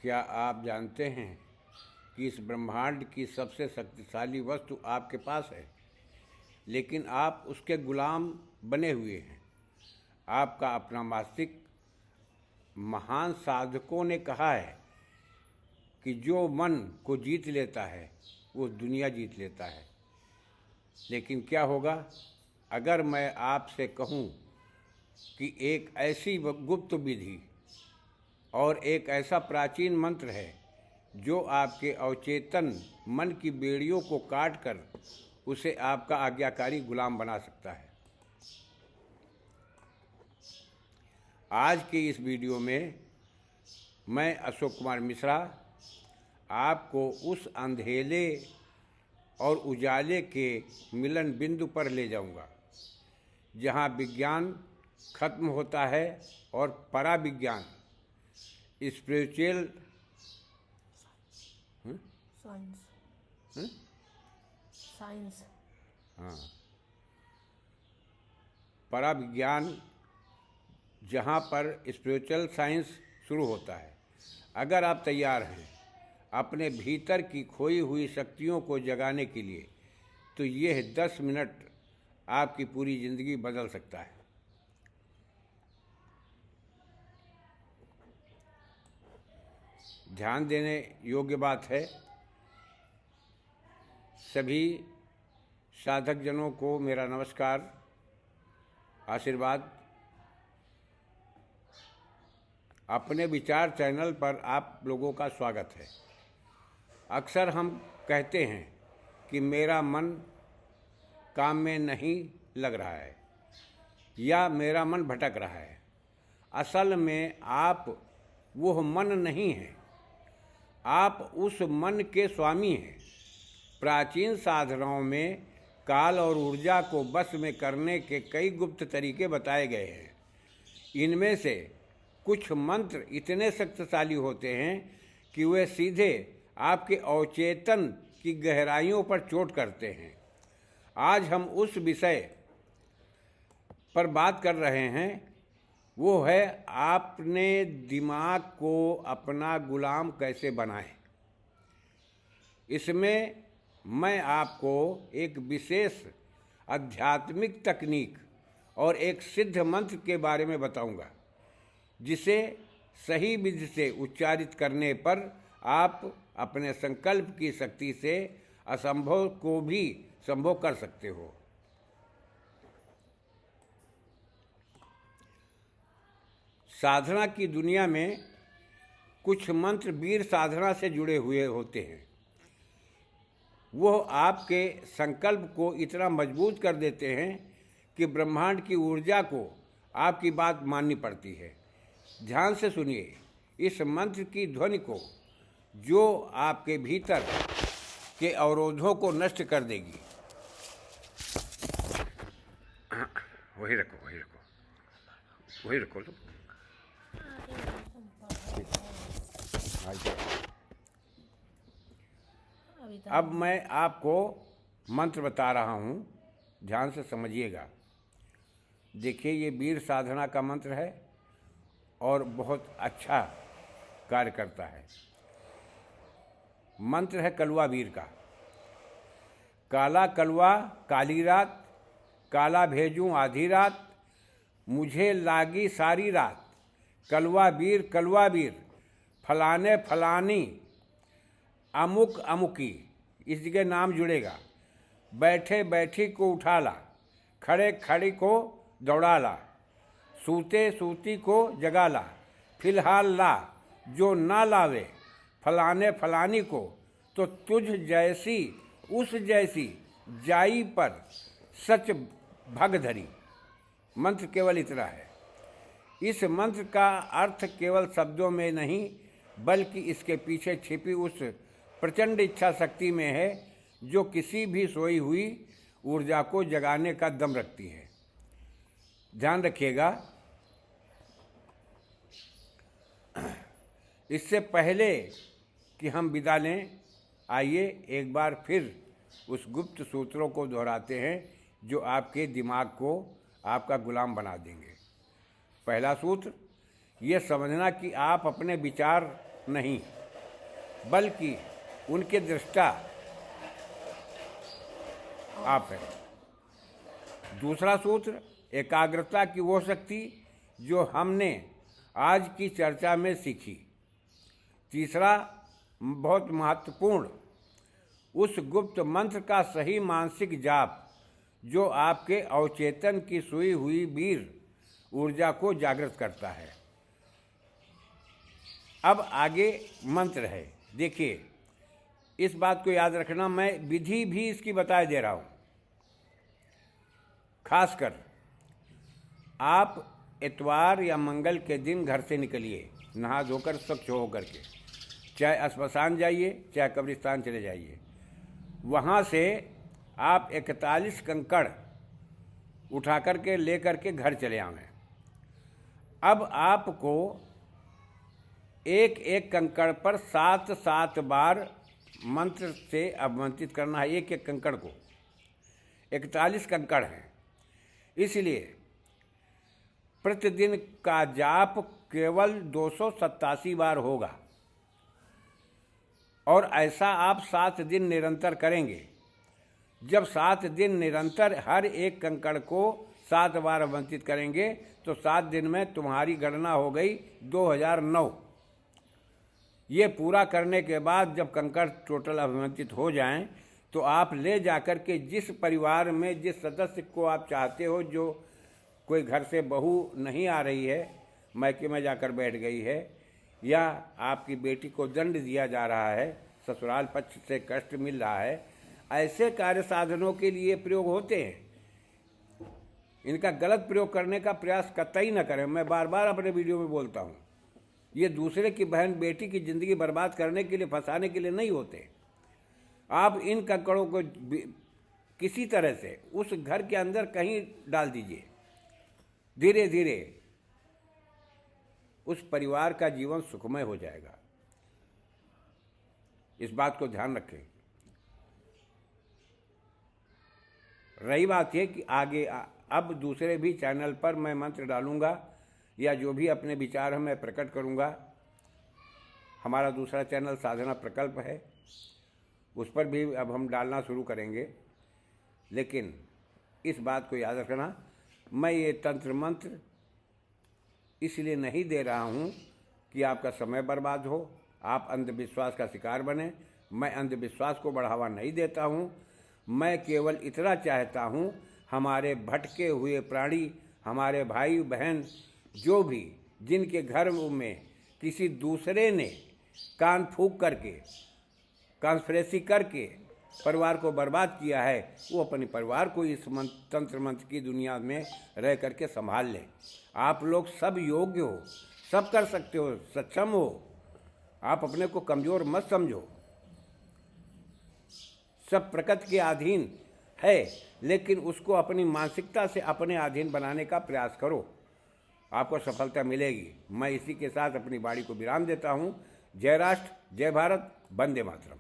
क्या आप जानते हैं कि इस ब्रह्मांड की सबसे शक्तिशाली वस्तु आपके पास है, लेकिन आप उसके गुलाम बने हुए हैं। आपका अपना मस्तिष्क। महान साधकों ने कहा है कि जो मन को जीत लेता है वो दुनिया जीत लेता है। लेकिन क्या होगा अगर मैं आपसे कहूं कि एक ऐसी गुप्त विधि और एक ऐसा प्राचीन मंत्र है जो आपके अवचेतन मन की बेड़ियों को काट कर उसे आपका आज्ञाकारी गुलाम बना सकता है। आज के इस वीडियो में मैं अशोक कुमार मिश्रा आपको उस अंधेरे और उजाले के मिलन बिंदु पर ले जाऊंगा, जहां विज्ञान खत्म होता है और पराविज्ञान स्पिरिचुअल साइंस हाँ पराविज्ञान जहाँ पर स्पिरिचुअल साइंस शुरू होता है। अगर आप तैयार हैं अपने भीतर की खोई हुई शक्तियों को जगाने के लिए, तो यह 10 मिनट आपकी पूरी ज़िंदगी बदल सकता है। ध्यान देने योग्य बात है, सभी साधक जनों को मेरा नमस्कार, आशीर्वाद। अपने विचार चैनल पर आप लोगों का स्वागत है। अक्सर हम कहते हैं कि मेरा मन काम में नहीं लग रहा है या मेरा मन भटक रहा है। असल में आप वो मन नहीं हैं, आप उस मन के स्वामी हैं। प्राचीन साधनाओं में काल और ऊर्जा को बस में करने के कई गुप्त तरीके बताए गए हैं। इनमें से कुछ मंत्र इतने शक्तिशाली होते हैं कि वे सीधे आपके अवचेतन की गहराइयों पर चोट करते हैं। आज हम उस विषय पर बात कर रहे हैं, वो है आपने दिमाग को अपना गुलाम कैसे बनाएं। इसमें मैं आपको एक विशेष आध्यात्मिक तकनीक और एक सिद्ध मंत्र के बारे में बताऊंगा, जिसे सही विधि से उच्चारित करने पर आप अपने संकल्प की शक्ति से असंभव को भी संभव कर सकते हो। साधना की दुनिया में कुछ मंत्र वीर साधना से जुड़े हुए होते हैं। वो आपके संकल्प को इतना मजबूत कर देते हैं कि ब्रह्मांड की ऊर्जा को आपकी बात माननी पड़ती है। ध्यान से सुनिए इस मंत्र की ध्वनि को, जो आपके भीतर के अवरोधों को नष्ट कर देगी। वही रखो लो। अब मैं आपको मंत्र बता रहा हूँ, ध्यान से समझिएगा। देखिए, ये वीर साधना का मंत्र है और बहुत अच्छा कार्य करता है। मंत्र है कलवा वीर का। काला कलवा काली रात, काला भेजूं आधी रात, मुझे लागी सारी रात। कलवा वीर फलाने फलानी अमुक अमुकी, इस जगह नाम जुड़ेगा। बैठे बैठी को उठा ला, खड़े खड़ी को दौड़ा ला, सूते सूती को जगा ला, फिलहाल ला जो ना लावे फलाने फलानी को, तो तुझ जैसी उस जैसी जाई पर सच भग धरी। मंत्र केवल इतना है। इस मंत्र का अर्थ केवल शब्दों में नहीं, बल्कि इसके पीछे छिपी उस प्रचंड इच्छा शक्ति में है जो किसी भी सोई हुई ऊर्जा को जगाने का दम रखती है। ध्यान रखिएगा, इससे पहले कि हम विदा लें, आइए एक बार फिर उस गुप्त सूत्रों को दोहराते हैं जो आपके दिमाग को आपका गुलाम बना देंगे। पहला सूत्र, ये समझना कि आप अपने विचार नहीं, बल्कि उनके दृष्टा आप हैं। दूसरा सूत्र, एकाग्रता की वो शक्ति जो हमने आज की चर्चा में सीखी। तीसरा, बहुत महत्वपूर्ण, उस गुप्त मंत्र का सही मानसिक जाप जो आपके अवचेतन की सोई हुई वीर ऊर्जा को जागृत करता है। अब आगे मंत्र है। देखिए, इस बात को याद रखना, मैं विधि भी इसकी बता दे रहा हूँ। खासकर आप इतवार या मंगल के दिन घर से निकलिए, नहा धोकर स्वच्छ होकर के, चाहे श्मशान जाइए चाहे कब्रिस्तान चले जाइए। वहाँ से आप 41 कंकड़ उठा करके ले करके घर चले आवें। अब आपको एक एक कंकड़ पर 7-7 बार मंत्र से अवमंत्रित करना है। एक एक कंकड़ को, 41 कंकड़ हैं, इसलिए प्रतिदिन का जाप केवल 287 बार होगा। और ऐसा आप 7 दिन निरंतर करेंगे। जब 7 दिन निरंतर हर एक कंकड़ को 7 बार अवमंत्रित करेंगे तो 7 दिन में तुम्हारी गणना हो गई 2009। ये पूरा करने के बाद जब कंकड़ टोटल अवमंत्रित हो जाएं तो आप ले जाकर के जिस परिवार में जिस सदस्य को आप चाहते हो, जो कोई घर से बहू नहीं आ रही है, मायके में जाकर बैठ गई है, या आपकी बेटी को दंड दिया जा रहा है, ससुराल पक्ष से कष्ट मिल रहा है, ऐसे कार्य साधनों के लिए प्रयोग होते हैं। इनका गलत प्रयोग करने का प्रयास कतई न करें। मैं बार बार अपने वीडियो में बोलता हूँ, ये दूसरे की बहन बेटी की ज़िंदगी बर्बाद करने के लिए, फंसाने के लिए नहीं होते। आप इन कंकड़ों को किसी तरह से उस घर के अंदर कहीं डाल दीजिए। धीरे धीरे उस परिवार का जीवन सुखमय हो जाएगा। इस बात को ध्यान रखें। रही बात यह कि आगे अब दूसरे भी चैनल पर मैं मंत्र डालूंगा या जो भी अपने विचार हैं मैं प्रकट करूंगा। हमारा दूसरा चैनल साधना प्रकल्प है, उस पर भी अब हम डालना शुरू करेंगे। लेकिन इस बात को याद रखना, मैं ये तंत्र मंत्र इसलिए नहीं दे रहा हूँ कि आपका समय बर्बाद हो, आप अंधविश्वास का शिकार बने। मैं अंधविश्वास को बढ़ावा नहीं देता हूँ। मैं केवल इतना चाहता हूँ हमारे भटके हुए प्राणी, हमारे भाई बहन, जो भी जिनके घर में किसी दूसरे ने कान फूंक करके, कॉन्स्पिरेसी करके परिवार को बर्बाद किया है, वो अपने परिवार को इस तंत्र मंत्र की दुनिया में रह करके संभाल लें। आप लोग सब योग्य हो, सब कर सकते हो, सक्षम हो। आप अपने को कमज़ोर मत समझो। सब प्रकृति के अधीन है, लेकिन उसको अपनी मानसिकता से अपने अधीन बनाने का प्रयास करो, आपको सफलता मिलेगी। मैं इसी के साथ अपनी वाणी को विराम देता हूँ। जय राष्ट्र, जय भारत, वंदे मातरम।